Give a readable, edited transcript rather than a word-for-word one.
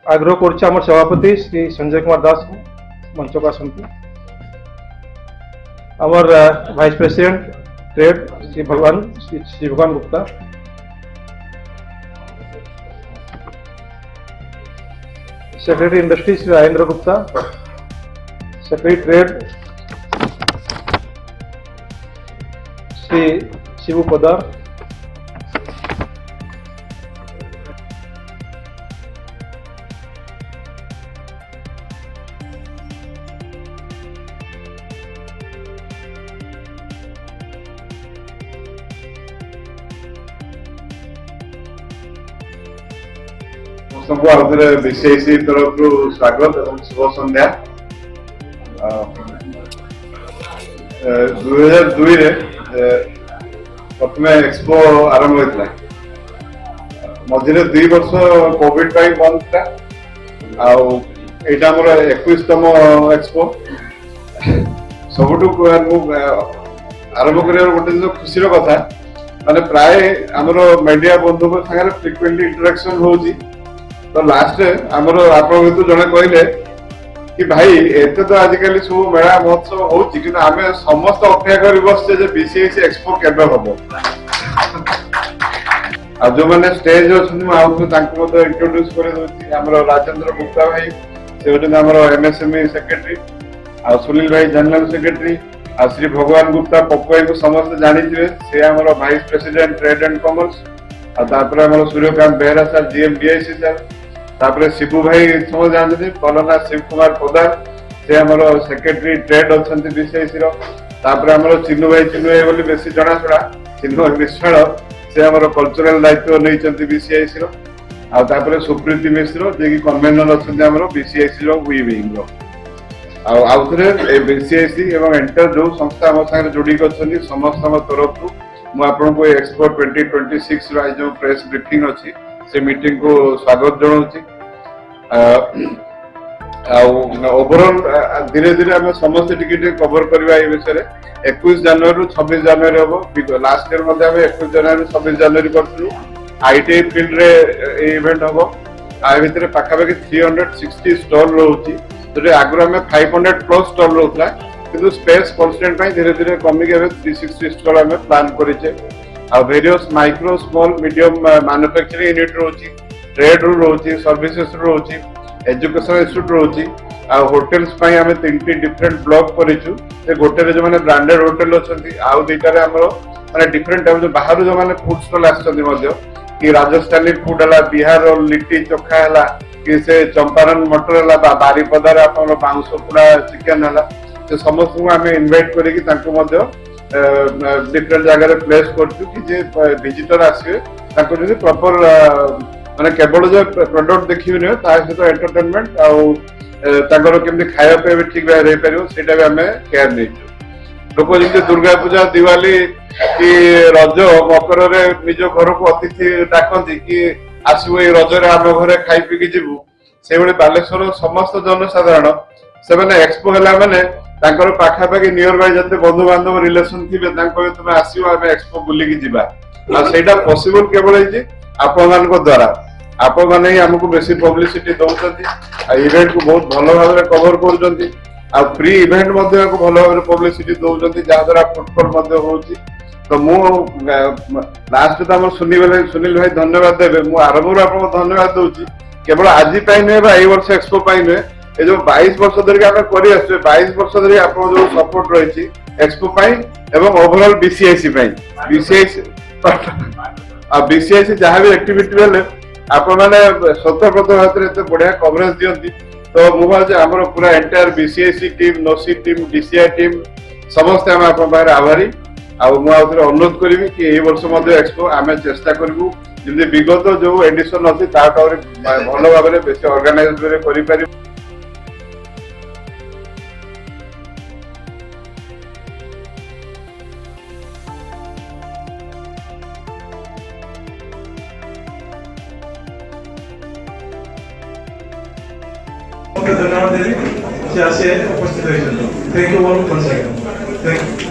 आग्रह कर सभापति श्री संजय कुमार दास मंच को आसती आमर vice president trade Shri Bhagwan Gupta, secretary industry Shri Rajendra Gupta, secretary trade Shri Shibu Padar, सबको आउे बीसीआईसी तरफ स्वागत और शुभ संध्या। 2002 प्रथम एक्सपो आरंभ होता मझे 2 वर्ष कोविड बंद था आईटा मोर 21तम एक्सपो सबुठ आरंभ कर गोटे खुशी कथा माने प्राय आमर मीडिया बंधु सागर फ्रिक्वेंटली इंटरेक्शन होची तो लास्ट आमर आप जड़े कहले कि भाई एत तो आजिकल सब मेला महोत्सव होची कि आम समस्त अपेक्षा कर बसचे बीसीआईसी एक्सपो केबे हम आ जो मैंने स्टेज अच्छे इंट्रोड्यूस कर राजेंद्र गुप्ता भाई से होते एमएसएमई सेक्रेटरी आ सुनील भाई जनरल सेक्रेटरी आ श्री भगवान गुप्ता पप्पू भाई को समस्त जानी से आमर vice president trade and commerce आ Suryakant Behera sir GM BIC sir तापरे शिबू भाई समझ जानते कलना शिव कुमार पदार से आमर सेक्रेटरी ट्रेड अच्छा बीसीआईसी तापर चिन्नू भाई बोली बेसी जनाशुना चिन्नू मिश्राल से आमर कल्चरल दायित्व नहीं बीसीआईसी तापर सुप्रीति मिश्र जे कन्वेनर अच्छा बीसीआईसी वी विंग आउे बीसीआईसी एवं एंटर जो संस्था आम साथ जोड़ी अच्छी समस्त तरफ मुझे एक्सपो 2026 जो प्रेस ब्रीफिंग अच्छी से मीटिंग को स्वागत जनाऊँ। ओवरऑल धीरे धीरे आम समस्त टिके कवर करवा विषय 21 जनवरी 26 जनवरी हम लास्ट ईयर 21 जनवरी 26 जनवरी करूँ आईटीआई फील्ड रे इवेंट हम आ पाखापाखि 360 स्टॉल रोचे जो आगुरी आम 500 प्लस स्टॉल रोला कि स्पेस कन्स्ट्रेंट धीरे धीरे कमिक 360 स्टॉल आम प्लान करेचे various micro small medium manufacturing unit रोची ट्रेड रोची सर्विसेस रोची एजुकेशन इंस्टीट्यूट रोची होटेल्स आम 3टी डिफरेंट ब्लॉक करूँ गोटे जो मैंने ब्रांडेड होटेल अच्छी आउ दुईटार माने डिफरेंट टाइप जो बाहर जो मैंने फूड स्टॉल कि राजस्थानी फूड है बिहार लिट्टी चोखा है कि से चंपारण मटर है बारिपदार आप बाउंस पुड़ा चिकेन है से समस्त को आम इनवाइट कर डिफरेंट जगह प्लेस कर विजिटर आसवे प्रॉपर माने केवल जो प्रोडक्ट देखिए नुह सहित एंटरटेनमेंट आर केमती खाया पे भी ठीक भाव रही पार से आम केयर नहीं लोक जमी दुर्गा पूजा दिवाली कि रज मकर निज घर को अतिथि डाकती कि आसबू ये रजरे आम घर खाई पी जीवु से बालेश्वर समस्त जनसाधारण से एक्सपो है मैंने पाखापाखि नियर बाय जते बंधु बांधव रिलेशन थे तुम आसो आम एक्सपो बुलिकी जीवा आईटा पॉसिबल केवल आपण मान द्वारा आप मैंने ही आमको बेसी पब्लिसिटी दौरान इवेंट को बहुत भल भाव कवर कर फ्री इवेंट भल भाव पब्लिसिटी दौरान जहाद्वारा फुटफल हो तो मु लास्ट तो सुनील भाई धन्यवाद देवे मु आरंभ आपको धन्यवाद दूसरी केवल आज नुहे वर्ष एक्सपो नुहे ये जो 22 वर्ष धरिक आम कर 22 वर्ष धरिक आप जो सपोर्ट रही एक्सपो एवं ओवरऑल बीसीआईसी बीसीआईसी जहाँ भी एक्टिविटी हेल्ले आप मैंने स्वतःप्रत भाव बढ़िया कवरेज दिखती तो मुझे आम पूरा एंटायर बीसीआईसी टीम नोसी टीम डीसीआई टीम समस्ते आम आप आभारी मुझे अनुरोध करी कि यही वर्ष एक्सपो आम चेष्टा करूँ जमी विगत जो एडिशन अच्छी भल भाव में बेस अर्गानाइज कर धन्यवाद देवी उपस्थित थैंक यू।